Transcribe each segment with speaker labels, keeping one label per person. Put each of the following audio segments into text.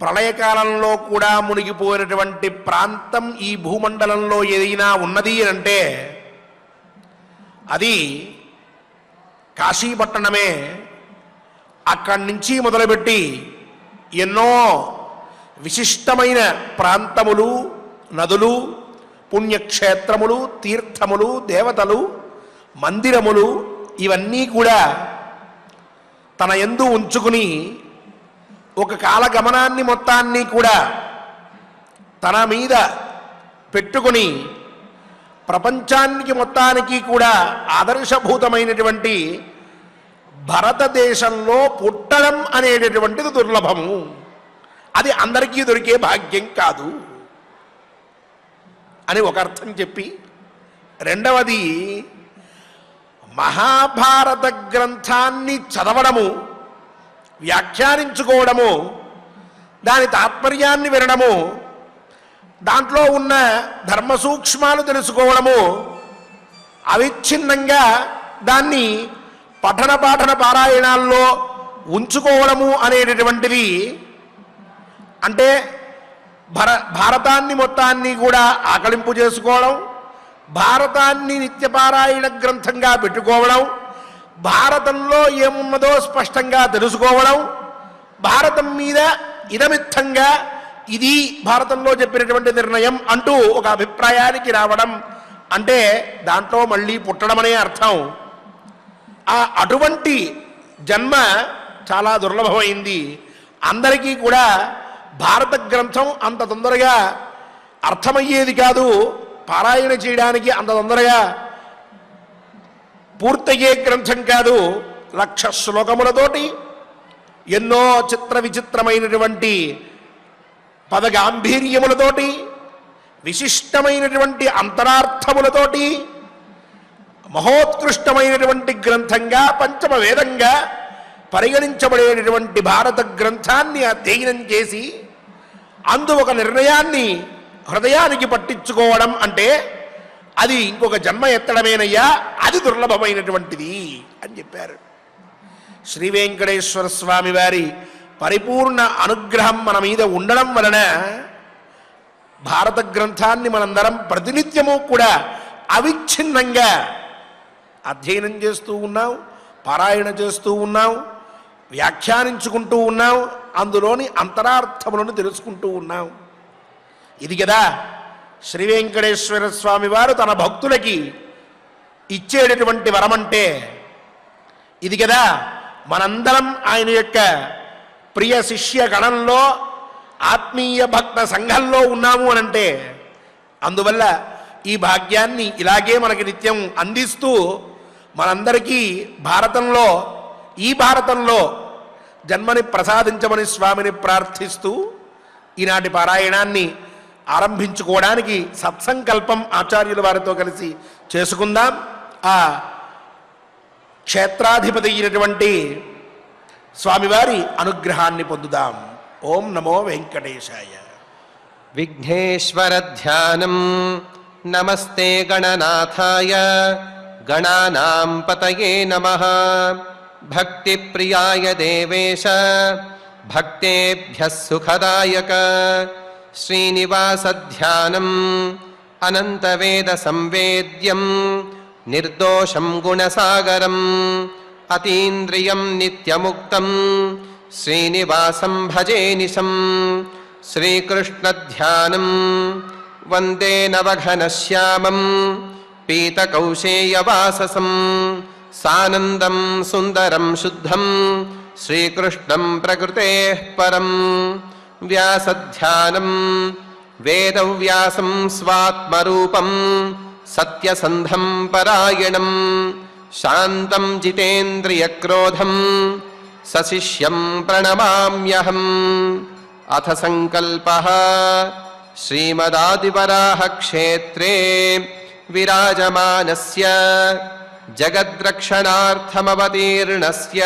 Speaker 1: ప్రళయకాలంలో కూడా మునిగిపోయినటువంటి ప్రాంతం ఈ భూమండలంలో ఏదైనా ఉన్నది అంటే అది కాశీపట్టణమే. అక్కడి నుంచి మొదలుపెట్టి ఎన్నో విశిష్టమైన ప్రాంతములు, నదులు, పుణ్యక్షేత్రములు, తీర్థములు, దేవతలు, మందిరములు ఇవన్నీ కూడా తన యందు ఉంచుకుని ఒక కాలగమనాన్ని మొత్తాన్ని కూడా తన మీద పెట్టుకుని ప్రపంచానికి మొత్తానికి కూడా ఆదర్శభూతమైనటువంటి భారతదేశంలో పుట్టడం అనేటటువంటిది దుర్లభము. అది అందరికీ దొరికే భాగ్యం కాదు అని ఒక అర్థం చెప్పి, రెండవది మహాభారత గ్రంథాన్ని చదవడము, వ్యాఖ్యానించుకోవడము, దాని తాత్పర్యాన్ని వినడము, దాంట్లో ఉన్న ధర్మ సూక్ష్మాలు తెలుసుకోవడము, అవిచ్ఛిన్నంగా దాన్ని పఠన పాఠన పారాయణాల్లో ఉంచుకోవడము అనేటటువంటిది, అంటే భారతాన్ని మొత్తాన్ని కూడా ఆకలింపు చేసుకోవడం, భారతాన్ని నిత్యపారాయణ గ్రంథంగా పెట్టుకోవడం, భారతంలో ఏమున్నదో స్పష్టంగా తెలుసుకోవడం, భారతం మీద ఇదమిత్తంగా ఇది భారతంలో చెప్పినటువంటి నిర్ణయం అంటూ ఒక అభిప్రాయానికి రావడం అంటే దాంట్లో మళ్ళీ పుట్టడం అనే అర్థం. అటువంటి జన్మ చాలా దుర్లభమైంది. అందరికీ కూడా భారత గ్రంథం అంత తొందరగా అర్థమయ్యేది కాదు, పారాయణ చేయడానికి అంత తొందరగా పూర్తయ్యే గ్రంథం కాదు. 1,00,000 శ్లోకములతోటి ఎన్నో చిత్ర విచిత్రమైనటువంటి పదగాంభీర్యములతోటి విశిష్టమైనటువంటి అంతరార్థములతోటి మహోత్కృష్టమైనటువంటి గ్రంథంగా పంచమ వేదంగా పరిగణించబడేటటువంటి భారత గ్రంథాన్ని అధ్యయనం చేసి అందు ఒక నిర్ణయాన్ని హృదయానికి పట్టించుకోవడం అంటే అది ఇంకొక జన్మ ఎత్తడమేనయ్యా, అది దుర్లభమైనటువంటిది అని చెప్పారు. శ్రీ వెంకటేశ్వర స్వామి వారి పరిపూర్ణ అనుగ్రహం మన మీద ఉండడం వలన భారత గ్రంథాన్ని మనందరం ప్రతినిత్యము కూడా అవిచ్ఛిన్నంగా అధ్యయనం చేస్తూ ఉన్నాం, పారాయణ చేస్తూ ఉన్నాం, వ్యాఖ్యానించుకుంటూ ఉన్నాం, అందులోని అంతరార్థములను తెలుసుకుంటూ ఉన్నాం. ఇది కదా శ్రీ వెంకటేశ్వర స్వామి వారు తన భక్తులకి ఇచ్చేటటువంటి వరమంటే. ఇది కదా మనందరం ఆయన యొక్క ప్రియ శిష్య గణంలో ఆత్మీయ భక్త సంఘంలో ఉన్నాము అనంటే. అందువల్ల ఈ భాగ్యాన్ని ఇలాగే మనకి నిత్యం అందిస్తూ మనందరికీ భారతంలో ఈ భారతంలో జన్మని ప్రసాదించమని స్వామిని ప్రార్థిస్తూ ఈనాటి పారాయణాన్ని ఆరంభించుకోవడానికి సత్సంకల్పం ఆచార్యుల వారితో కలిసి చేసుకుందాం. ఆ క్షేత్రాధిపతి అయినటువంటి స్వామివారి అనుగ్రహాన్ని పొందుదాం. ఓం నమో వెంకటేశాయ.
Speaker 2: విఘ్నేశ్వర ధ్యానం. నమస్తే గణనాథాయ గణానాం పతయే నమః. భక్తి ప్రియాయ దేవేశ భక్తేభ్యః సుఖదాయక. శ్రీనివాస ధ్యానం అనంతవేద సంవేద్యం నిర్దోషం గుణసాగరం అతీంద్రియం నిత్యముక్తం శ్రీనివాసం భజే నిశం. శ్రీకృష్ణ ధ్యానం వందే నవఘనశ్యామం పీతకౌశేయవాససం సానందం సుందరం శుద్ధం శ్రీకృష్ణం ప్రకృతేః పరం. వ్యాసధ్యానం వేదవ్యాసం స్వాత్మరూపం సత్యసంధం పరాయణం శాంతం జితేంద్రియక్రోధం సశిష్యం ప్రణమామ్యహం. అథ సంకల్పః శ్రీమదాదివరాహ క్షేత్రే విరాజమానస్య జగద్రక్షణార్థమవతీర్ణస్య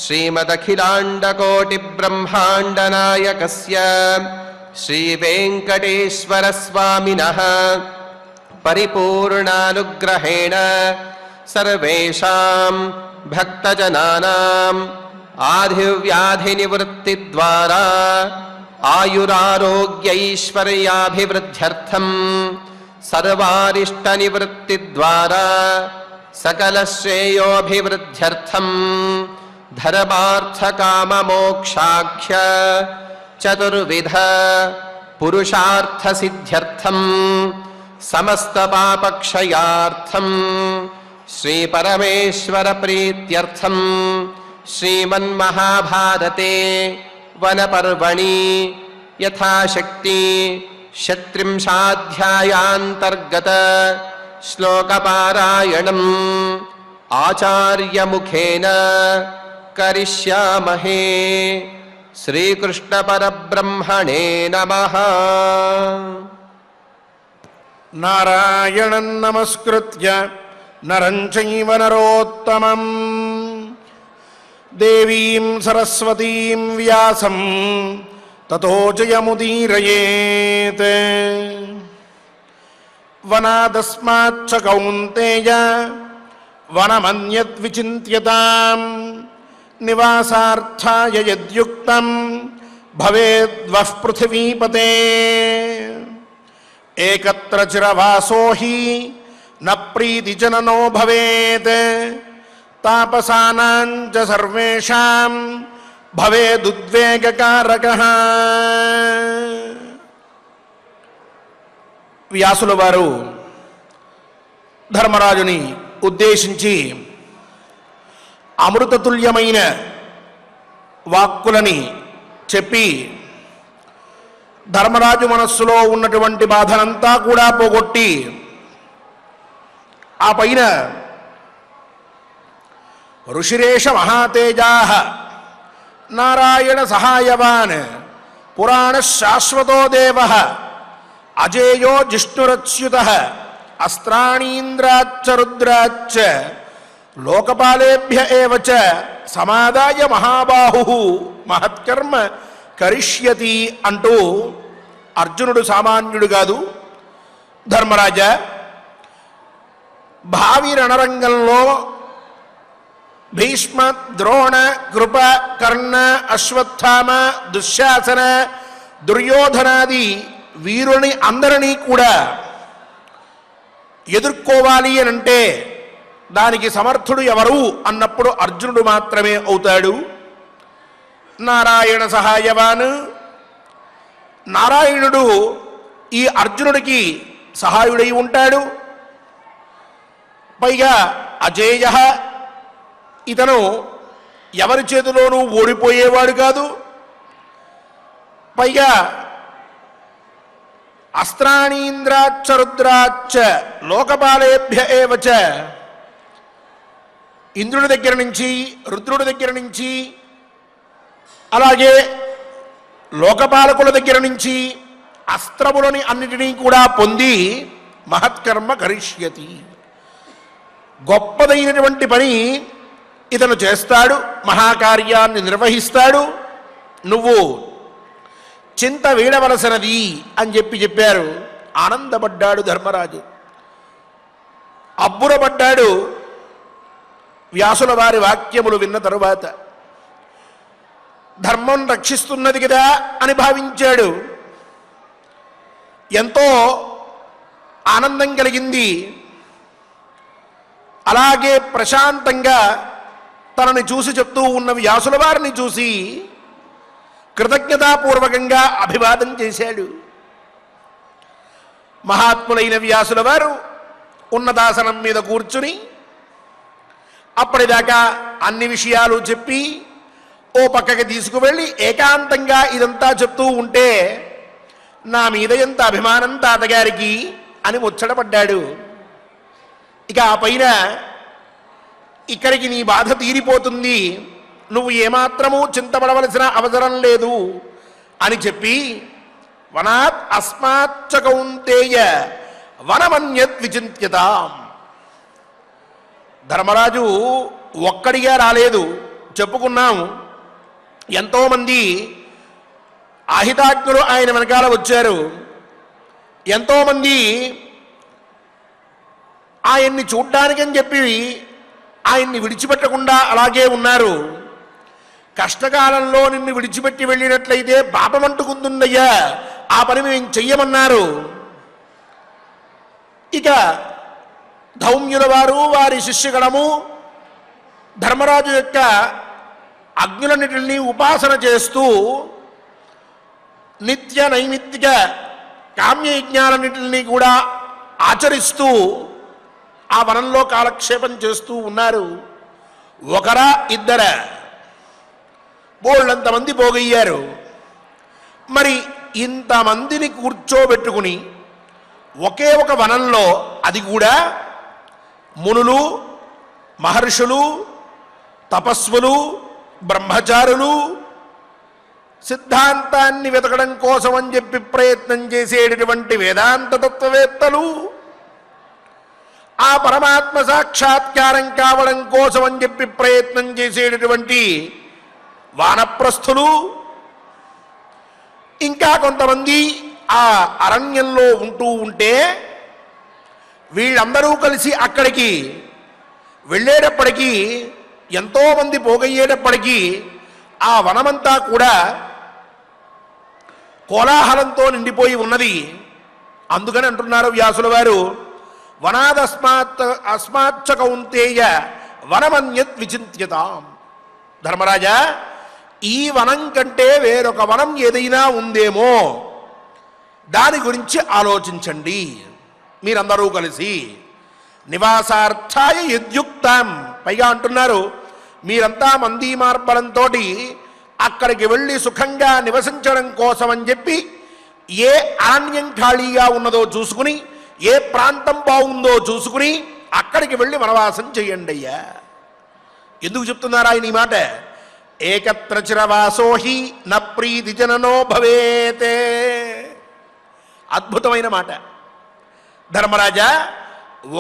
Speaker 2: శ్రీమదఖిలాండకోటిబ్రహ్మాండనాయకస్య శ్రీవేంకటేశ్వర స్వామినః పరిపూర్ణానుగ్రహేణ సర్వేషాం భక్తజనానాం ఆధివ్యాధినివృత్తిద్వారా ఆయురారోగ్యైశ్వర్యాభివృద్ధ్యర్థం సర్వారిష్టనివృత్తిద్వారా సకలశ్రేయోభివృద్ధ్యర్థం ధర్మార్థకామమోక్షాఖ్య చతుర్విధ పురుషార్థసిద్ధ్యర్థం సమస్తపాపక్షయార్థం శ్రీపరమేశ్వర ప్రీత్యర్థం శ్రీమన్మహాభారతే వనపర్వణి యథాశక్తి షట్త్రింశాధ్యాయాంతర్గత శ్లోకపారాయణం ఆచార్యముఖేన కరిష్యామహే. శ్రీకృష్ణ పరబ్రహ్మణే నమః.
Speaker 1: నారాయణం నమస్కృత్య నరం చైవ నరోత్తమం దేవీం సరస్వతీం వ్యాసం తతో జయముదీరయేత్. వనాదస్మాచ్చ కౌంతేయ వనమన్యద్విచింత్యతాం నివాసార్థాయ యద్యుక్తం భవేద్వః పృథివీపతే. ఏకత్ర చిరవాసో హి న ప్రీతిజననో భవేత్ తాపసానాం చ సర్వేషాం భవేదుద్వేగకారకః. వ్యాసుల వారు ధర్మరాజుని ఉద్దేశించి అమృతతుల్యమైన వాక్కులని చెప్పి ధర్మరాజు మనస్సులో ఉన్నటువంటి బాధనంతా కూడా పోగొట్టి ఆ పైన ఋషిరేష మహాతేజాః నారాయణ సహాయవాన్ పురాణ శాశ్వతో దేవః అజేయో జిష్ణురచ్యుతః అస్త్రాణీంద్రాచ్చ రుద్రాచ్చ లోకపాలేభ్య ఏవ చ సమాదాయ మహాబాహు మహత్కర్మ కరిష్యతి అంటూ అర్జునుడు సామాన్యుడు కాదు. ధర్మరాజ, భావి రణరంగంలో భీష్మ, ద్రోణ, కృప, కర్ణ, అశ్వత్థామ, దుశ్శాసన, దుర్యోధనాది వీరుని అందరినీ కూడా ఎదుర్కోవాలి అని అంటే దానికి సమర్థుడు ఎవరు అన్నప్పుడు అర్జునుడు మాత్రమే అవుతాడు. నారాయణ సహాయవాన్, నారాయణుడు ఈ అర్జునుడికి సహాయుడై ఉంటాడు. పైగా అజేయ, ఇతను ఎవరి చేతిలోనూ ఓడిపోయేవాడు కాదు. పైగా అస్త్రాణీంద్రాచ్చ రుద్రాచ్చ లోకపాలేభ్య ఏవ చ, ఇంద్రుడి దగ్గర నుంచి రుద్రుడి దగ్గర నుంచి అలాగే లోకపాలకుల దగ్గర నుంచి అస్త్రములని అన్నిటినీ కూడా పొంది మహత్కర్మ కరిష్యతి, గొప్పదైనటువంటి పని ఇతను చేస్తాడు, మహాకార్యాన్ని నిర్వహిస్తాడు. నువ్వు చింత వీడవలసినది అని చెప్పారు. ఆనందపడ్డాడు ధర్మరాజు, అబ్బురపడ్డాడు వ్యాసుల వారి వాక్యములు విన్న తరువాత. ధర్మం రక్షిస్తున్నది కదా అని భావించాడు. ఎంతో ఆనందం కలిగింది. అలాగే ప్రశాంతంగా తనని చూసి చెప్తూ ఉన్న వ్యాసుల వారిని చూసి కృతజ్ఞతాపూర్వకంగా అభివాదం చేశాడు. మహాత్ములైన వ్యాసుల వారు ఉన్నతాసనం మీద కూర్చుని అప్పటిదాకా అన్ని విషయాలు చెప్పి ఓ పక్కకి తీసుకువెళ్ళి ఏకాంతంగా ఇదంతా చెప్తూ ఉంటే నా మీద ఎంత అభిమానం తాతగారికి అని ముచ్చటపడ్డాడు. ఇక ఆ పైన ఇక్కడికి నీ బాధ తీరిపోతుంది, నువ్వు ఏమాత్రమూ చింతపడవలసిన అవసరం లేదు అని చెప్పి వనాత్ అస్మాచ్చ కౌంతేయ వనమన్యత్ విచింత్యతాం. ధర్మరాజు ఒక్కడిగా రాలేదు, చెప్పుకున్నాం. ఎంతోమంది ఆహితాజ్ఞులు ఆయన వెనకాల వచ్చారు. ఎంతోమంది ఆయన్ని చూడ్డానికని చెప్పి ఆయన్ని విడిచిపెట్టకుండా అలాగే ఉన్నారు. కష్టకాలంలో నిన్ను విడిచిపెట్టి వెళ్ళినట్లయితే పాపమంటుకుంటుందయ్యా, ఆ పని మేము చెయ్యమన్నారు. ఇక ధౌమ్యుల వారు వారి శిష్యగణము ధర్మరాజు యొక్క అగ్నులన్నిటిని ఉపాసన చేస్తూ నిత్య నైమిత్తిక కామ్యయజ్ఞాలన్నింటినీ కూడా ఆచరిస్తూ ఆ వనంలో కాలక్షేపం చేస్తూ ఉన్నారు. ఒకరా ఇద్దరా, బోళ్ళంతమంది పోగయ్యారు. మరి ఇంతమందిని కూర్చోబెట్టుకుని ఒకే ఒక వనంలో, అది కూడా మునులు, మహర్షులు, తపస్వులు, బ్రహ్మచారులు, సిద్ధాంతాన్ని వెతకడం కోసం అని చెప్పి ప్రయత్నం చేసేటటువంటి వేదాంత తత్వవేత్తలు, ఆ పరమాత్మ సాక్షాత్కారం కావడం కోసం అని చెప్పి ప్రయత్నం చేసేటటువంటి వానప్రస్థులు, ఇంకా కొంతమంది ఆ అరణ్యంలో ఉంటూ ఉంటే వీళ్ళందరూ కలిసి అక్కడికి వెళ్ళేటప్పటికీ, ఎంతోమంది పోగయ్యేటప్పటికీ ఆ వనమంతా కూడా కోలాహలంతో నిండిపోయి ఉన్నది. అందుకని అంటున్నారు వ్యాసుల వారు, అస్మాచ్చ కౌంతేయ వనమన్యత్ విచింత్యతాం. ధర్మరాజా, ఈ వనం కంటే వేరొక వనం ఏదైనా ఉందేమో దాని గురించి ఆలోచించండి మీరందరూ కలిసి. నివాసార్థాయ యద్యుక్తం, పైగా అంటున్నారు మీరంతా మందీ మార్బలంతో అక్కడికి వెళ్ళి సుఖంగా నివసించడం కోసం అని చెప్పి ఏ అరణ్యం ఖాళీగా ఉన్నదో చూసుకుని, ఏ ప్రాంతం బాగుందో చూసుకుని అక్కడికి వెళ్ళి వనవాసం చెయ్యండి అయ్యా. ఎందుకు చెప్తున్నారు ఆయన ఈ మాట? ఏకత్ర చిరవాసోహి న ప్రీతి జననో భవేతే. అద్భుతమైన మాట. ధర్మరాజా,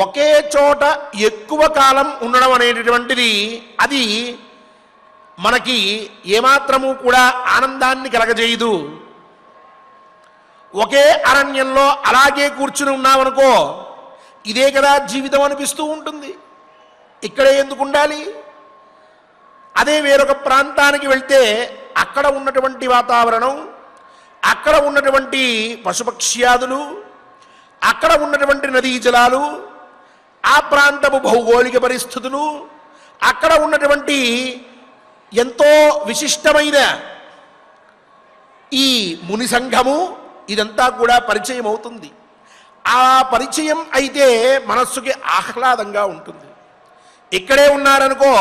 Speaker 1: ఒకే చోట ఎక్కువ కాలం ఉండడం అనేటటువంటిది అది మనకి ఏమాత్రము కూడా ఆనందాన్ని కలగజేయదు. ఒకే అరణ్యంలో అలాగే కూర్చుని ఉన్నామనుకో, ఇదే కదా జీవితం అనిపిస్తూ ఉంటుంది. ఇక్కడే ఎందుకు ఉండాలి? అదే వేరొక ప్రాంతానికి వెళ్తే అక్కడ ఉన్నటువంటి వాతావరణం, అక్కడ ఉన్నటువంటి పశుపక్ష్యాదులు, అక్కడ ఉన్నటువంటి నదీ జలాలు, ఆ ప్రాంతపు భౌగోళిక పరిస్థితులు, అక్కడ ఉన్నటువంటి ఎంతో విశిష్టమైన ఈ ముని సంఘము, ఇదంతా కూడా పరిచయం అవుతుంది. ఆ పరిచయం అయితే మనస్సుకి ఆహ్లాదంగా ఉంటుంది. ఇక్కడే ఉన్నారనుకో,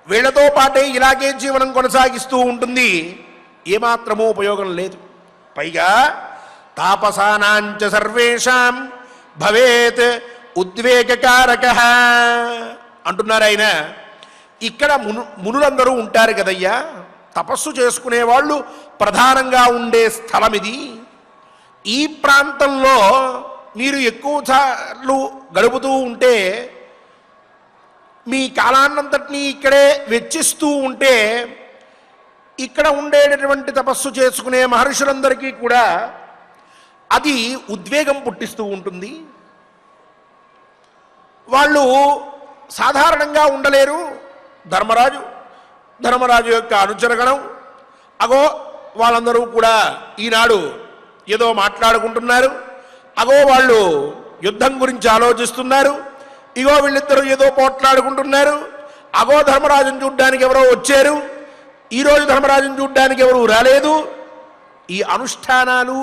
Speaker 1: వీళ్లతో పాటే ఇలాగే జీవనం కొనసాగిస్తూ ఉంటుంది, ఏమాత్రమూ ఉపయోగం లేదు. పైగా తాపసానాంచ సర్వేషాం భవేత్ ఉద్వేగకారక అంటున్నారు ఆయన. ఇక్కడ మునులందరూ ఉంటారు కదయ్యా, తపస్సు చేసుకునేవాళ్ళు ప్రధానంగా ఉండే స్థలం ఇది. ఈ ప్రాంతంలో మీరు ఎక్కువ సార్లు గడుపుతూ ఉంటే, మీ కాలాన్నంతటినీ ఇక్కడే వెచ్చిస్తూ ఉంటే, ఇక్కడ ఉండేటటువంటి తపస్సు చేసుకునే మహర్షులందరికీ కూడా అది ఉద్వేగం పుట్టిస్తూ ఉంటుంది. వాళ్ళు సాధారణంగా ఉండలేరు. ధర్మరాజు యొక్క అనుచరగణం అగో వాళ్ళందరూ కూడా ఈనాడు ఏదో మాట్లాడుకుంటున్నారు, అగో వాళ్ళు యుద్ధం గురించి ఆలోచిస్తున్నారు, ఇగో వీళ్ళిద్దరూ ఏదో పోట్లాడుకుంటున్నారు, అగో ధర్మరాజును చూడ్డానికి ఎవరో వచ్చారు, ఈరోజు ధర్మరాజును చూడ్డానికి ఎవరు రాలేదు. ఈ అనుష్ఠానాలు,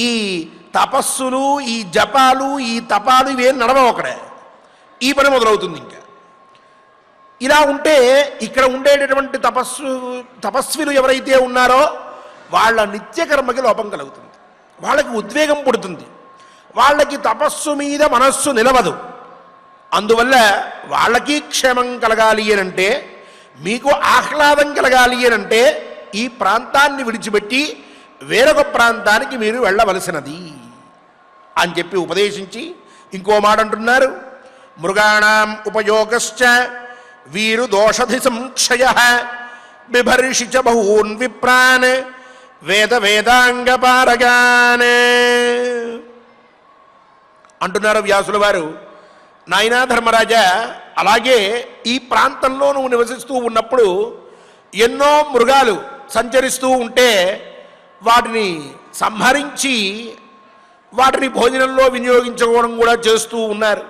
Speaker 1: ఈ తపస్సులు, ఈ జపాలు, ఈ తపాలు ఇవేం నడవవు అక్కడే. ఈ పని మొదలవుతుంది. ఇంకా ఇలా ఉంటే ఇక్కడ ఉండేటటువంటి తపస్విలు ఎవరైతే ఉన్నారో వాళ్ళ నిత్యకర్మకి లోపం కలుగుతుంది, వాళ్ళకి ఉద్వేగం పుడుతుంది, వాళ్ళకి తపస్సు మీద మనస్సు నిలవదు. అందువల్ల వాళ్ళకి క్షేమం కలగాలి అనంటే, మీకు ఆహ్లాదం కలగాలి అనంటే ఈ ప్రాంతాన్ని విడిచిపెట్టి వేరొక ప్రాంతానికి మీరు వెళ్ళవలసినది అని చెప్పి ఉపదేశించి ఇంకో మాట అంటున్నారు. మృగాణం ఉపయోగశ్చ వీరు దోషధి సంక్షయ బిభర్షి చ బహూన్ విప్రాన్ వేదాంగపారగాన్ అంటున్నారు వ్యాసుల వారు. నాయనా ధర్మరాజా, అలాగే ఈ ప్రాంతంలో నువ్వు నివసిస్తూ ఉన్నప్పుడు ఎన్నో మృగాలు సంచరిస్తూ ఉంటే వాటిని సంహరించి వాటిని భోజనంలో వినియోగించుకోవడం కూడా చేస్తూ ఉన్నారు.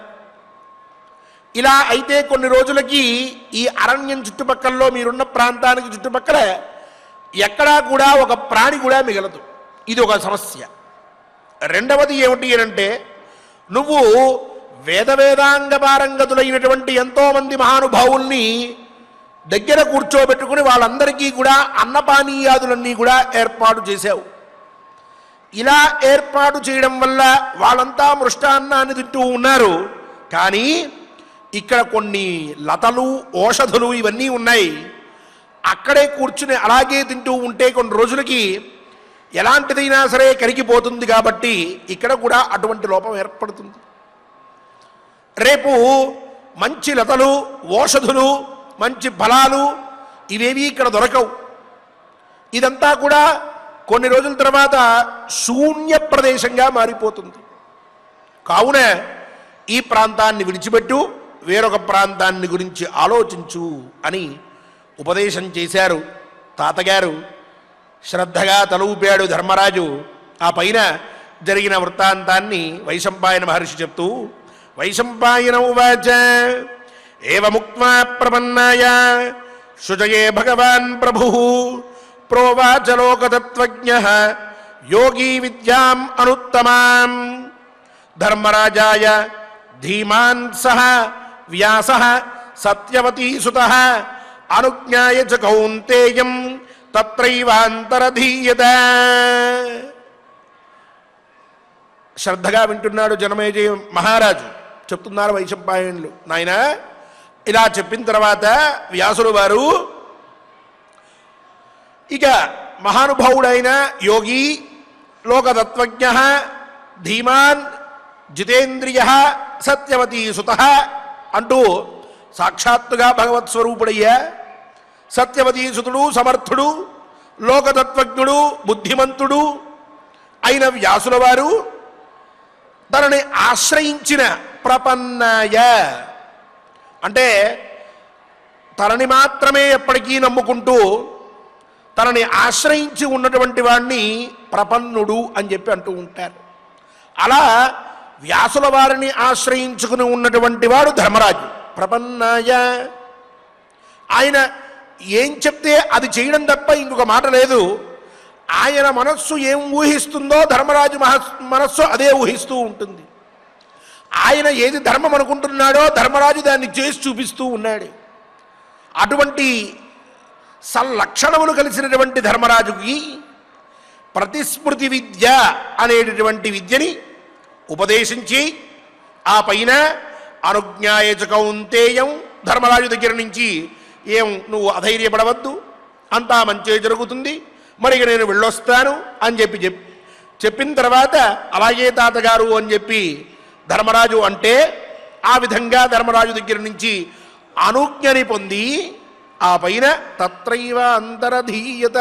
Speaker 1: ఇలా అయితే కొన్ని రోజులకి ఈ అరణ్యం చుట్టుపక్కలలో మీరున్న ప్రాంతానికి చుట్టుపక్కల ఎక్కడా కూడా ఒక ప్రాణి కూడా మిగలదు. ఇది ఒక సమస్య. రెండవది ఏమిటి అంటే, నువ్వు వేదాంగ పారంగతులైనటువంటి ఎంతోమంది మహానుభావుల్ని దగ్గర కూర్చోబెట్టుకుని వాళ్ళందరికీ కూడా అన్నపానీయాదులన్నీ కూడా ఏర్పాటు చేశావు. ఇలా ఏర్పాటు చేయడం వల్ల వాళ్ళంతా మృష్టాన్నాన్ని తింటూ ఉన్నారు. కానీ ఇక్కడ కొన్ని లతలు ఓషధులు ఇవన్నీ ఉన్నాయి. అక్కడే కూర్చుని అలాగే తింటూ ఉంటే కొన్ని రోజులకి ఎలాంటిదైనా సరే కరిగిపోతుంది. కాబట్టి ఇక్కడ కూడా అటువంటి లోపం ఏర్పడుతుంది. రేపు మంచి లతలు ఓషధులు మంచి ఫలాలు ఇవేవి ఇక్కడ దొరకవు. ఇదంతా కూడా కొన్ని రోజుల తర్వాత శూన్య ప్రదేశంగా మారిపోతుంది. కావున ఈ ప్రాంతాన్ని విడిచిపెట్టు, వేరొక ప్రాంతాన్ని గురించి ఆలోచించు అని ఉపదేశం చేశారు తాతగారు. శ్రద్ధగా తలూపాడు ధర్మరాజు. ఆ పైన జరిగిన వృత్తాంతాన్ని వైశంపాయన మహర్షి చెప్తూ, వైశంపాయన ఉవాచ ఏవముక్త్వా ప్రపన్నాయ శుచయే భగవాన్ ప్రభుః ప్రోవాచ లోకతత్వజ్ఞః యోగీ విద్యాం అనుత్తమాం ధర్మరాజాయ ధీమాన్ సహ వ్యాసః సత్యవతీ సుతః అనుజ్ఞాయ చ కౌంతేయం తత్రైవాంతరధీయత. శ్రద్ధగా వింటున్నాడు జనమేజయ మహారాజు. చెప్తున్నారు వైశంపాయనులు, నాయన ఇలా చెప్పిన తర్వాత వ్యాసులు వారు ఇక మహానుభావుడైన యోగి లోకతత్వజ్ఞ ధీమాన్ జితేంద్రియ సత్యవతీ సుతః అంటూ సాక్షాత్తుగా భగవత్ స్వరూపుడయ్యా సత్యవతీ సుతుడు సమర్థుడు లోకతత్వజ్ఞుడు బుద్ధిమంతుడు అయిన వ్యాసుల వారు తనని ఆశ్రయించిన ప్రపన్నాయ అంటే తనని మాత్రమే ఎప్పటికీ నమ్ముకుంటూ తనని ఆశ్రయించి ఉన్నటువంటి వాడిని ప్రపన్నుడు అని చెప్పి అంటూ ఉంటారు. అలా వ్యాసుల వారిని ఆశ్రయించుకుని ఉన్నటువంటి వాడు ధర్మరాజు. ప్రపన్నాయ ఆయన ఏం చెప్తే అది చేయడం తప్ప ఇంకొక మాట లేదు. ఆయన మనస్సు ఏం ఊహిస్తుందో ధర్మరాజు మనస్సు అదే ఊహిస్తూ ఉంటుంది. ఆయన ఏది ధర్మం అనుకుంటున్నాడో ధర్మరాజు దాన్ని చేసి చూపిస్తూ ఉన్నాడు. అటువంటి సల్లక్షణములు కలిసినటువంటి ధర్మరాజుకి ప్రతిస్మృతి విద్య అనేటటువంటి విద్యని ఉపదేశించి ఆ పైన అనుజ్ఞాయ చ కౌంతేయం ధర్మరాజు దగ్గర నుంచి ఏం నువ్వు అధైర్యపడవద్దు, అంతా మంచి జరుగుతుంది, మరి నేను వెళ్ళొస్తాను అని చెప్పిన తర్వాత అలాగే తాతగారు అని చెప్పి ధర్మరాజు అంటే ఆ విధంగా ధర్మరాజు దగ్గర నుంచి అనుజ్ఞని పొంది ఆ పైన తత్రైవ అంతరధీయత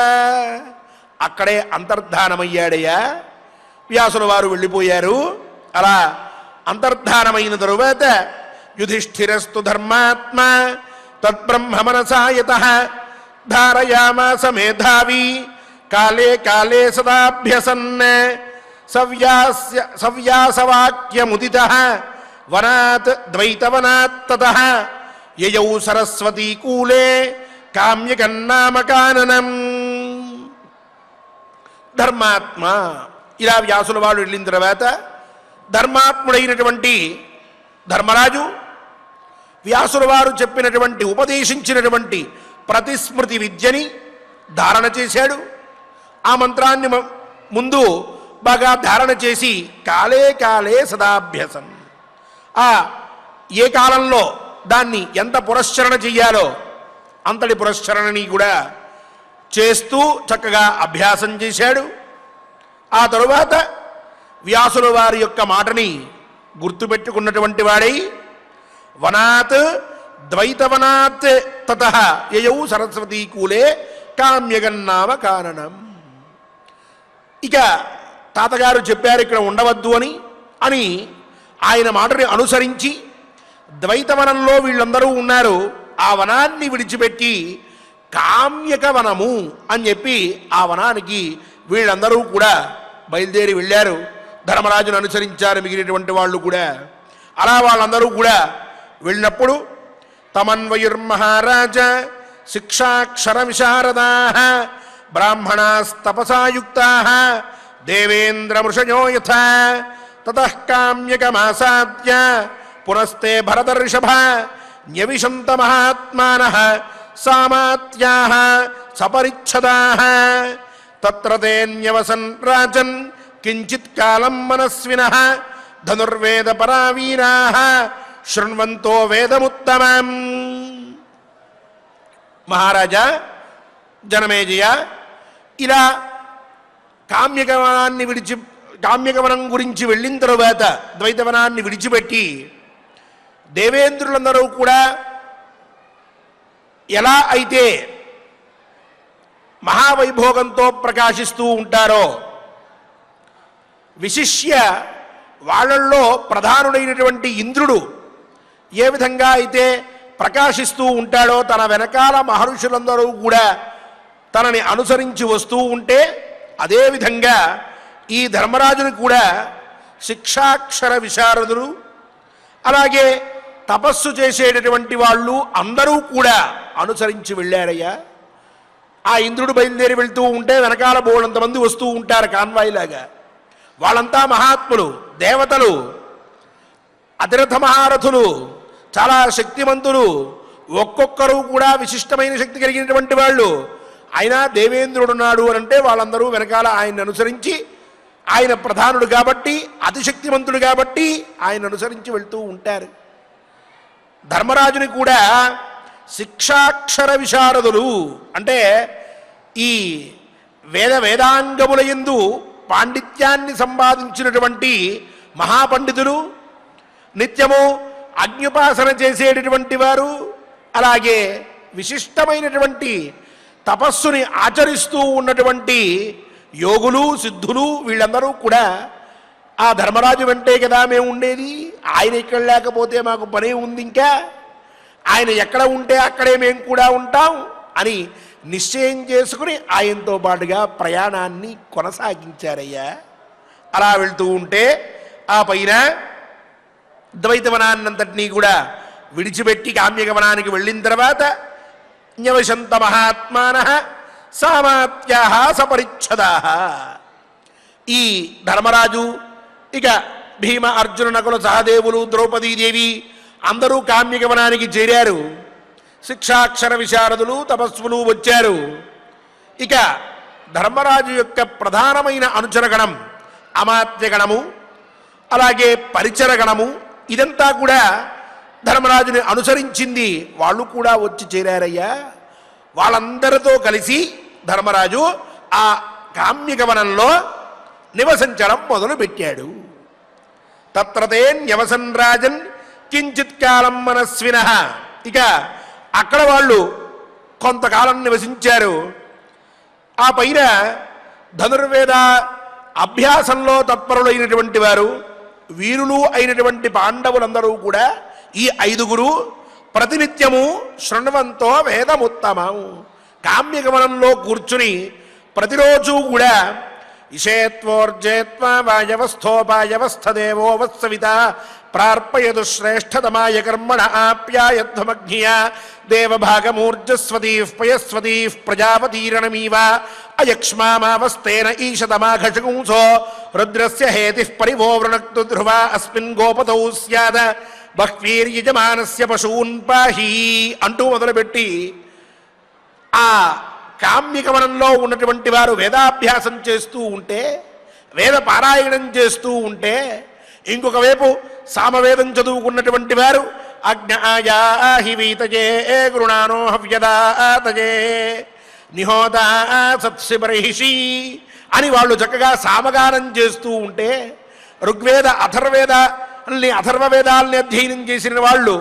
Speaker 1: అక్కడే అంతర్ధానమయ్యాడయ్యా. వ్యాసుల వారు వెళ్ళిపోయారు. అలా అంతర్ధానమైన తరువాత యుధిష్ఠిరస్తు ధర్మాత్మ తద్బ్రహ్మ మనసాయతః ధారయామాస మేధావి కాలే కాలే సదాభ్యసన్ సవ్యాసవాక్యముదితః వనాత్ ద్వైతవనాత్ తతః యయౌ సరస్వతీ కూలే కామ్యకన్నామకాననం. ధర్మాత్మ ఇలా వ్యాసుల వాడు వెళ్ళిన తర్వాత ధర్మాత్ముడైనటువంటి ధర్మరాజు వ్యాసుల వారు చెప్పినటువంటి ఉపదేశించినటువంటి ప్రతిస్మృతి విద్యని ధారణ చేశాడు. ఆ మంత్రాన్ని ముందు బాగా ధారణ చేసి కాలే కాలే సదాభ్యసం ఏ కాలంలో దాన్ని ఎంత పురస్చరణ చెయ్యాలో అంతటి పురస్చరణని కూడా చేస్తూ చక్కగా అభ్యాసం చేశాడు. ఆ తరువాత వ్యాసుల వారి యొక్క మాటని గుర్తుపెట్టుకున్నటువంటి వాడై వనాత్ ద్వైతవనాత్ తతః యయౌ సరస్వతీ కూలే కామ్యగన్నామ కారణం. ఇక తాతగారు చెప్పారు ఇక్కడ ఉండవద్దు అని ఆయన మాటని అనుసరించి ద్వైతవనంలో వీళ్ళందరూ ఉన్నారు. ఆ వనాన్ని విడిచిపెట్టి కామ్యక వనము అని చెప్పి ఆ వనానికి వీళ్ళందరూ కూడా బయలుదేరి వెళ్ళారు. ధర్మరాజును అనుసరించారు మిగిలినటువంటి వాళ్ళు కూడా. అలా వాళ్ళందరూ కూడా వెళ్ళినప్పుడు తమన్వయుర్మహారాజ శిక్షాక్షర విశారదా బ్రాహ్మణాస్తపసాయుక్తా దేవేంద్రమృషయో యథా తతః కామ్యకమాసాద్య పునస్తే భరతర్షభ న్యవిశంత మహాత్మానః సామాత్యాః సపరిచ్ఛదాః తత్ర తే న్యవసన్ రాజన్ కించిత్ కాలం మనస్వినః ధనుర్వేద పరావీరాః శృణ్వంతో వేదముత్తమం. మహారాజా జనమేజయ, ఇలా కామ్యకవనం గురించి వెళ్ళిన తరువాత ద్వైతవనాన్ని విడిచిపెట్టి దేవేంద్రులందరూ కూడా ఎలా అయితే మహావైభోగంతో ప్రకాశిస్తూ ఉంటారో, విశిష్య వాళ్ళల్లో ప్రధానుడైనటువంటి ఇంద్రుడు ఏ విధంగా అయితే ప్రకాశిస్తూ ఉంటాడో, తన వెనకాల మహర్షులందరూ కూడా తనని అనుసరించి వస్తూ ఉంటే, అదేవిధంగా ఈ ధర్మరాజుని కూడా శిక్షాక్షర విశారదులు, అలాగే తపస్సు చేసేటటువంటి వాళ్ళు అందరూ కూడా అనుసరించి వెళ్ళారయ్యా. ఆ ఇంద్రుడు బయలుదేరి వెళ్తూ ఉంటే వెనకాల బోళ్ళంతమంది వస్తూ ఉంటారు కాన్వాయిలాగా. వాళ్ళంతా మహాత్ములు, దేవతలు, అతిరథ మహారథులు, చాలా శక్తిమంతులు, ఒక్కొక్కరు కూడా విశిష్టమైన శక్తి కలిగినటువంటి వాళ్ళు. ఆయన దేవేంద్రుడున్నాడు అని అంటే వాళ్ళందరూ వెనకాల ఆయన్ని అనుసరించి, ఆయన ప్రధానుడు కాబట్టి, అతిశక్తిమంతుడు కాబట్టి ఆయన అనుసరించి వెళ్తూ ఉంటారు. ధర్మరాజుని కూడా శిక్షాక్షర విశారదులు అంటే ఈ వేదాంగముల యందు పాండిత్యాన్ని సంపాదించినటువంటి మహాపండితులు, నిత్యము అగ్నిపాసన చేసేటటువంటి వారు, అలాగే విశిష్టమైనటువంటి తపస్సుని ఆచరిస్తూ ఉన్నటువంటి యోగులు, సిద్ధులు, వీళ్ళందరూ కూడా ఆ ధర్మరాజు వెంటే కదా మేము ఉండేది. ఆయన ఇక్కడ లేకపోతే మాకు పనే ఉంది, ఇంకా ఆయన ఎక్కడ ఉంటే అక్కడే మేము కూడా ఉంటాం అని నిశ్చయం చేసుకుని ఆయనతో పాటుగా ప్రయాణాన్ని కొనసాగించారయ్యా. అలా వెళ్తూ ఉంటే ఆ పైన ద్వైతవనాన్నంతటినీ కూడా విడిచిపెట్టి కామ్యగమనానికి వెళ్ళిన తర్వాత న్యవశంత మహాత్మానః సామాత్యాః సపరిచ్ఛదాః. ఈ ధర్మరాజు, ఇక భీమ, అర్జున, నకుల, సహదేవులు, ద్రౌపదీదేవి అందరూ కామ్యగమనానికి చేరారు. శిక్షాక్షర విశారదులు, తపస్సులు వచ్చారు. ఇక ధర్మరాజు యొక్క ప్రధానమైన అనుచరగణం అమాత్యగణము, అలాగే పరిచరగణము, ఇదంతా కూడా ధర్మరాజుని అనుసరించింది. వాళ్ళు కూడా వచ్చి చేరారయ్యా. వాళ్ళందరితో కలిసి ధర్మరాజు ఆ కామ్యగమనంలో నివసించడం మొదలుపెట్టాడు. తత్రతే న్యవసన్ రాజన్ కించిత్ కాలం మనస్వినః. ఇక అక్కడ వాళ్ళు కొంతకాలం నివసించారు. ఆ పైన ధనుర్వేద అభ్యాసంలో తత్పరులైనటువంటి వారు, వీరులు అయినటువంటి పాండవులందరూ కూడా ఈ 5గురు ప్రతినిత్యము శృణ్వంతో వేదముత్తమం కామ్యగమనంలో కూర్చుని ప్రతిరోజు కూడా ఇషేత్వోర్జేత్వా వాయవస్థోపాయవస్థదేవో వత్సవిత ప్రార్పయదు శ్రేష్ఠతమాయ కర్మణ ఆప్యాయధ్వమగ్నియ దేవభాగమూర్జస్వతీః పయస్వతీః ప్రజాపతీరణమీవ అయక్ష్మామావస్తేన ఈశతమాఘషగుంసో రుద్రస్య హేతిః పరివో వృణక్తు ధ్రువా అస్మిన్ గోపతౌ స్యాద బహ్వీర్యజమానస్య పశూన్ పాహి అంటూ మొదలుపెట్టి ఆ కామ్యగమనంలో ఉన్నటువంటి వారు వేదాభ్యాసం చేస్తూ ఉంటే, వేద పారాయణం చేస్తూ ఉంటే, ఇంకొక వైపు సామవేదం చదువుకున్నటువంటి వారు అజ్ఞాయాహి వీతజే గృణానో హవ్యదాతజే నిహోదా సత్సిబర్హిషి అని వాళ్ళు చక్కగా సామగానం చేస్తూ ఉంటే, ఋగ్వేద అథర్వవేదాల్ని అధ్యయనం చేసిన వాళ్ళు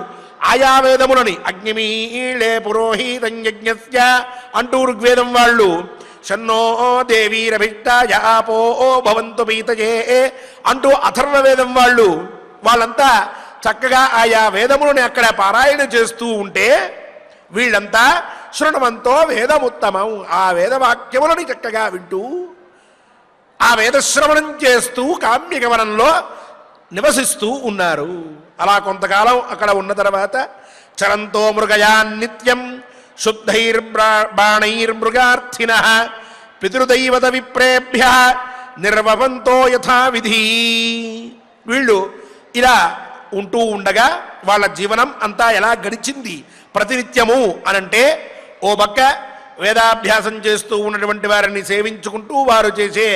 Speaker 1: ఆయా వేదములని అగ్నిమీళే పురోహితం యజ్ఞస్య అంటూ ఋగ్వేదం వాళ్ళు షన్నో దేవీరభిష్టాయ ఆపో భవంతు పీతజే అంటూ అథర్వవేదం వాళ్ళంతా చక్కగా ఆయా వేదములని అక్కడ పారాయణ చేస్తూ ఉంటే, వీళ్ళంతా శృణవంతో వేదముత్తమం. ఆ వేదవాక్యములని చక్కగా వింటూ ఆ వేదశ్రవణం చేస్తూ కామ్యగమనంలో నివసిస్తూ ఉన్నారు. అలా కొంతకాలం అక్కడ ఉన్న తర్వాత చరంతో మృగయాన్ నిత్యం శుద్ధైర్బాణైర్మృగార్థినః పితృదైవత విప్రేభ్య నిర్వవంతో యథావిధి. వీళ్ళు ఇలా ఉంటూ ఉండగా వాళ్ళ జీవనం అంతా ఎలా గడిచింది ప్రతినిత్యము అనంటే, ఓ పక్క వేదాభ్యాసం చేస్తూ ఉన్నటువంటి వారిని సేవించుకుంటూ వారు చేసే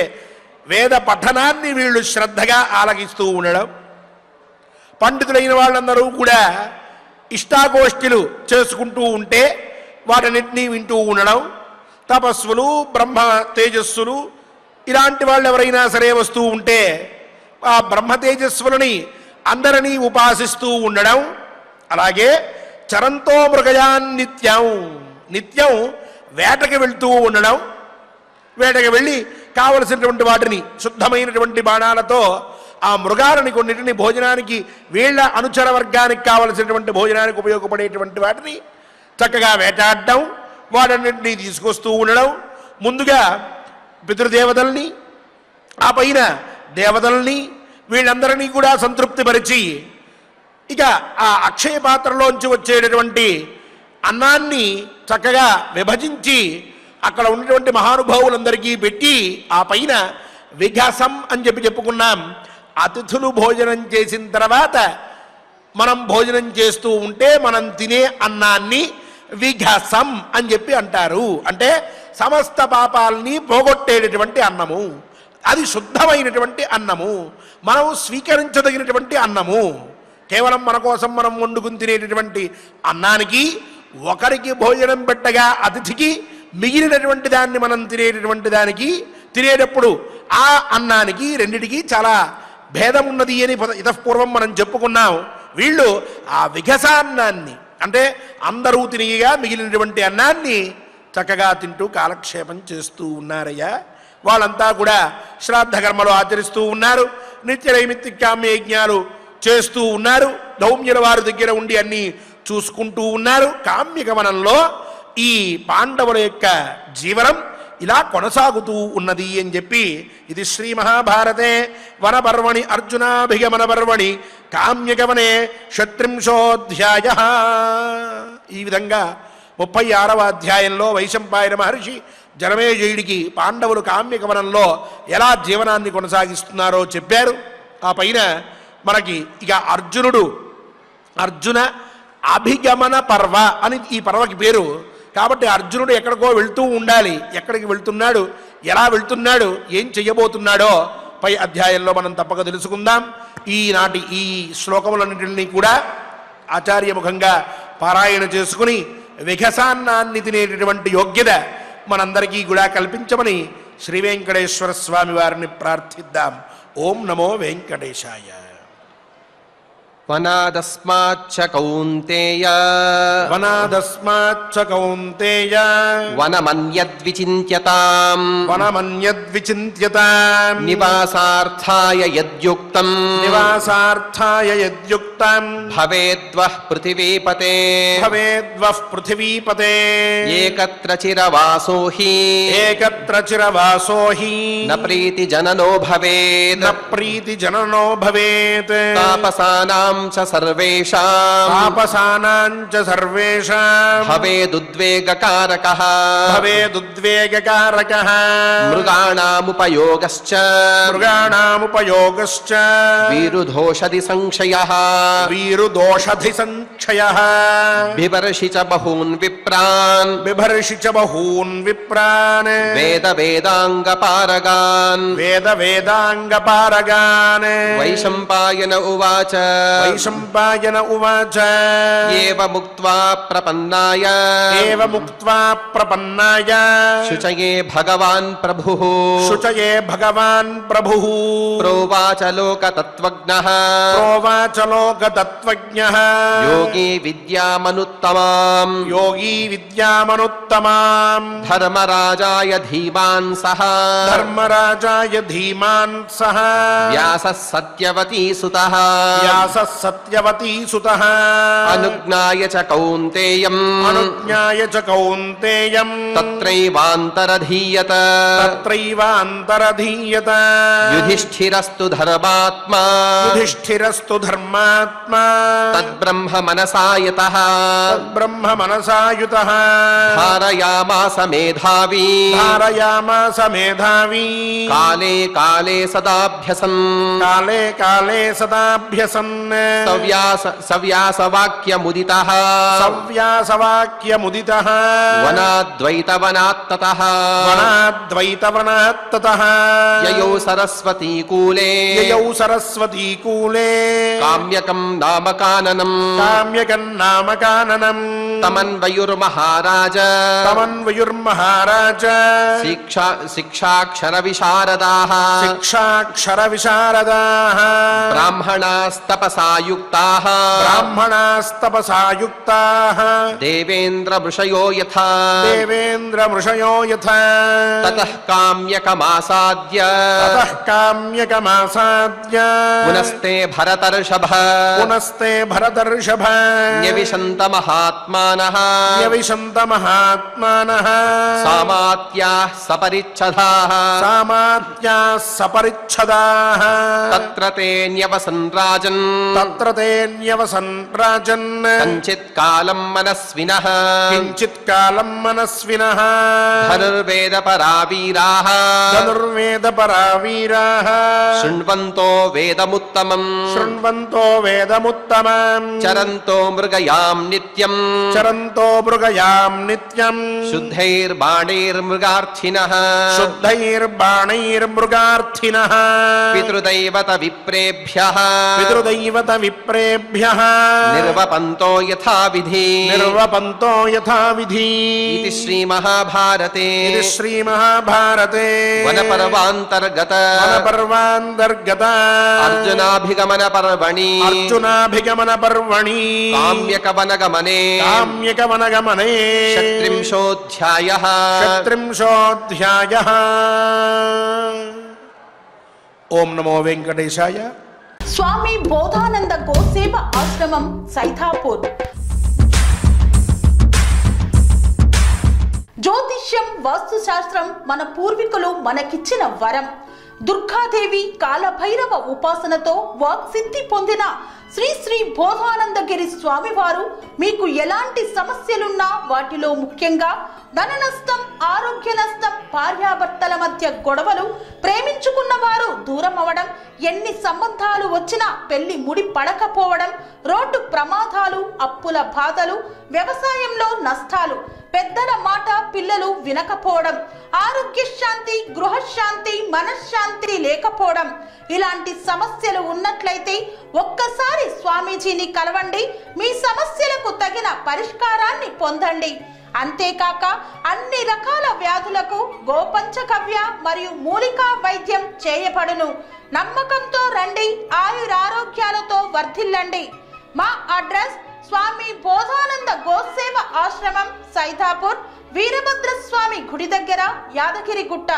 Speaker 1: వేద పఠనాన్ని వీళ్ళు శ్రద్ధగా ఆలకిస్తూ ఉండడం, పండితులైన వాళ్ళందరూ కూడా ఇష్టాగోష్ఠులు చేసుకుంటూ ఉంటే వాటన్నిటినీ వింటూ ఉండడం, తపస్సులు బ్రహ్మ తేజస్సులు ఇలాంటి వాళ్ళు ఎవరైనా సరే వస్తూ ఉంటే ఆ బ్రహ్మ తేజస్సులని అందరినీ ఉపాసిస్తూ ఉండడం, అలాగే చరంతో మృగయాన్ నిత్యం నిత్యం వేటకి వెళ్తూ ఉండడం, వేటకి వెళ్ళి కావలసినటువంటి వాటిని శుద్ధమైనటువంటి బాణాలతో ఆ మృగాలని కొన్నిటిని భోజనానికి వీళ్ళ అనుచర వర్గానికి కావలసినటువంటి భోజనానికి ఉపయోగపడేటువంటి వాటిని చక్కగా వేటాడడం, వాటన్నింటినీ తీసుకొస్తూ ఉండడం, ముందుగా పితృదేవతల్ని ఆ పైన దేవతల్ని వీళ్ళందరినీ కూడా సంతృప్తిపరిచి ఇక ఆ అక్షయ పాత్రలోంచి వచ్చేటటువంటి అన్నాన్ని చక్కగా విభజించి అక్కడ ఉన్నటువంటి మహానుభావులందరికీ పెట్టి ఆ పైన విఘసం అని చెప్పుకున్నాం. అతిథులు భోజనం చేసిన తర్వాత మనం భోజనం చేస్తూ ఉంటే మనం తినే అన్నాన్ని విఘసం అని చెప్పి అంటారు. అంటే సమస్త పాపాలని పోగొట్టేటటువంటి అన్నము, అది శుద్ధమైనటువంటి అన్నము, మనం స్వీకరించదగినటువంటి అన్నము. కేవలం మన కోసం మనం వండుకుని తినేటటువంటి అన్నానికి, ఒకరికి భోజనం పెట్టగా అతిథికి మిగిలినటువంటి దాన్ని మనం తినేటటువంటి దానికి, తినేటప్పుడు ఆ అన్నానికి రెండిటికి చాలా భేదం ఉన్నది అని ఇతపూర్వం మనం చెప్పుకున్నాం. వీళ్ళు ఆ విఘసాన్నాన్ని అంటే అందరూ తినిగా మిగిలినటువంటి అన్నాన్ని చక్కగా తింటూ కాలక్షేపం చేస్తూ ఉన్నారయ్యా. వాళ్ళంతా కూడా శ్రాద్ధ కర్మలు ఆచరిస్తూ ఉన్నారు, నిత్య నైమిత్తికామ్య యజ్ఞాలు చేస్తూ ఉన్నారు, దౌమ్యుల వారి దగ్గర ఉండి అన్నీ చూసుకుంటూ ఉన్నారు. కామ్యగమనంలో ఈ పాండవుల యొక్క జీవనం ఇలా కొనసాగుతూ ఉన్నది అని చెప్పి ఇది శ్రీ మహాభారతే వనపర్వణి అర్జునాభిగమన పర్వణి కామ్యగమనే షట్త్రింశోऽధ్యాయ. ఈ విధంగా 36వ అధ్యాయంలో వైశంపాయన మహర్షి జనమేజయుడికి పాండవులు కామ్యగమనంలో ఎలా జీవనాన్ని కొనసాగిస్తున్నారో చెప్పారు. ఆ పైన మనకి ఇక అర్జున అభిగమన పర్వ అని ఈ పర్వకి పేరు. కాబట్టి అర్జునుడు ఎక్కడికో వెళ్తూ ఉండాలి, ఎక్కడికి వెళ్తున్నాడు, ఎలా వెళ్తున్నాడు, ఏం చెయ్యబోతున్నాడో పై అధ్యాయంలో మనం తప్పక తెలుసుకుందాం. ఈనాటి ఈ శ్లోకములన్నింటినీ కూడా ఆచార్యముఖంగా పారాయణ చేసుకుని విఘసాన్నాన్ని తినేటటువంటి యోగ్యత మనందరికీ కూడా కల్పించమని శ్రీ వెంకటేశ్వర స్వామి వారిని ప్రార్థిద్దాం. ఓం నమో వెంకటేశాయ.
Speaker 2: వనాదస్మాచ్చ కౌంతేయ వనమన్యద్విచింత్యతాం నివాసార్థాయ యద్యుక్తం భవేద్వః పృథివీపతే ఏకత్ర చిరవాసో హి న ప్రీతి జననో భవేత్ తాపసానాం చ సర్వేషాం భవేదుద్వేగకారకః మృగాణాముపయోగశ్చ వీరుదోషధి సంక్షయః బిభర్షి చ బహూన్ విప్రాన్ వేదవేదాంగపారగాన్ వైశంపాయన ఉవాచ ఏవ ముక్త్వా ప్రపన్నాయ శుచయే భగవాన్ ప్రభుః ప్రోవాచ లోకతత్వజ్ఞః యోగీ విద్యామనుత్తమాం ధర్మరాజాయ ధీమాన్ సహ వ్యాసః సత్యవతీ సుతః
Speaker 1: సత్యవతీ సుతః
Speaker 2: అనుజ్ఞాయ చ కౌంతేయం
Speaker 1: అనుజ్ఞాయ చ కౌంతేయం
Speaker 2: తత్రైవాంతరధీయత
Speaker 1: తత్రైవాంతరధీయత
Speaker 2: యుధిష్ఠిరస్తు ధర్మాత్మా
Speaker 1: యుధిష్ఠిరస్తు ధర్మాత్మా
Speaker 2: తద్బ్రహ్మ మనసాయతః
Speaker 1: తద్బ్రహ్మ మనసాయుతః
Speaker 2: ధారయామాస మేధావీ
Speaker 1: ధారయామాస మేధావీ
Speaker 2: కాలే కాలే సదాభ్యసన్
Speaker 1: కాలే కాలే సదాభ్యసన్
Speaker 2: సవ్యాసవాక్యముదితః
Speaker 1: సవ్యాసవాక్యముదితః
Speaker 2: వనాద్వైతవనాత్తతః
Speaker 1: వనాద్వైతవనాత్తతః
Speaker 2: యయౌ సరస్వతీకూలే
Speaker 1: యయౌ సరస్వతీకూలే
Speaker 2: కామ్యకం నామకాననం
Speaker 1: కామ్యకం నామకాననం
Speaker 2: తమన్వయుర్మహారాజ
Speaker 1: తమన్వయుర్మహారాజ
Speaker 2: శిక్షాక్షర విశారదాః
Speaker 1: శిక్షాక్షర విశారదాః
Speaker 2: బ్రాహ్మణాస్తపసాయుక్తాః
Speaker 1: బ్రాహ్మణాస్తపసాయుక్తాః
Speaker 2: దేవేంద్ర వృషయో యథా
Speaker 1: దేవేంద్ర మృషయో యథా
Speaker 2: తతః కామ్యకమాసాద్య
Speaker 1: తతః కామ్యకమాసాద్య
Speaker 2: పునస్తే భరతర్షభ
Speaker 1: పునస్తే భరతర్షభ
Speaker 2: న్యవిశంత మహాత్మానః
Speaker 1: న్యవిశంత మహాత్మానః
Speaker 2: సామాత్యాః సపరిచ్ఛదాః
Speaker 1: సామాత్యాః సపరిచ్ఛదాః
Speaker 2: తత్ర తే న్యవసన్ రాజన్
Speaker 1: తత్ర తే న్యవసన్ రాజన్
Speaker 2: కంచిత్ కాలం మనస్వినః
Speaker 1: కించిత్ కాలం మనస్వినః
Speaker 2: ధనుర్వేద పరావీరాః
Speaker 1: ధనుర్వేద పరావీరాః
Speaker 2: శృణ్వంతో వేదముత్తమం
Speaker 1: శృణ్వంతో వేదముత్తమం
Speaker 2: చరంతో మృగయాం నిత్యం
Speaker 1: చరంతో మృగయాం నిత్యం
Speaker 2: శుద్ధైర్బాణైర్మృగార్థినః
Speaker 1: శుద్ధైర్బాణైర్మృగార్థినః
Speaker 2: పితృదైవత విప్రేభ్యః
Speaker 1: పితృదైవత విప్రేభ్యః
Speaker 2: నిర్వపంతో యథావిధి
Speaker 1: నిర్వపంతో యథావిధి
Speaker 2: ఇది శ్రీమహాభారతే
Speaker 1: ఇది శ్రీమహాభారతే
Speaker 2: వనపర్వాంతర్గత
Speaker 1: వనపర్వాంతర్గత
Speaker 2: అర్జునాభిగమన పర్వణి
Speaker 1: అర్జునాభిగమన పర్వణి
Speaker 2: కామ్యకవనగమనే
Speaker 1: కామ్యకవనగమనే
Speaker 2: షట్త్రింశోऽధ్యాయః
Speaker 1: షట్త్రింశోऽధ్యాయః. ఓం నమో వెంకటేశాయ.
Speaker 3: స్వామి బోధానంద గోసేవ ఆశ్రమం సైథాపూర్. జ్యోతిష్యం వాస్తుశాస్త్రం మన పూర్వీకులు మనకిచ్చిన వరం. దుర్గాదేవి కాలభైరవ ఉపాసనతో వాక్సిద్ధి పొందిన శ్రీ శ్రీ బోధానందగిరి స్వామివారు మీకు ఎలాంటి సమస్యలున్నా, వాటిలో ముఖ్యంగా ధన నష్టం, ఆరోగ్య నష్టం, భార్యాభర్తల మధ్య గొడవలు, ప్రేమించుకున్న వారు దూరం అవడం, ఎన్ని సంబంధాలు వచ్చినా పెళ్లి ముడి పడకపోవడం, రోడ్డు ప్రమాదాలు, అప్పుల బాధలు, వ్యవసాయంలో నష్టాలు, పెద్దల మాట పిల్లలు వినకపోవడం, ఆరోగ్య శాంతి, గృహశాంతి, మనశ్శాంతి లేకపోవడం, ఇలాంటి సమస్యలు ఉన్నట్లయితే ఒక్కసారి స్వామీజీని కలవండి. మీ సమస్యలకు తగిన పరిష్కారాన్ని పొందండి. అంతేకాక అన్ని రకాల వ్యాధులకు గోపంచకవ్య మరియు మూలికా వైద్యం చేయబడును. నమ్మకంతో రండి, ఆయురారోగ్యాలతో వర్ధిల్లండి. మా అడ్రస్ స్వామి బోధానంద గోసేవ ఆశ్రమం సైథాపూర్, వీరభద్రస్వామి గుడి దగ్గర, యాదగిరిగుట్ట.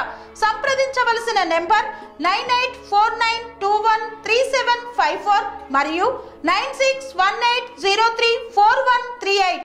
Speaker 3: సంప్రదించవలసిన నెంబర్ 9849213754 మరియు 9618034138.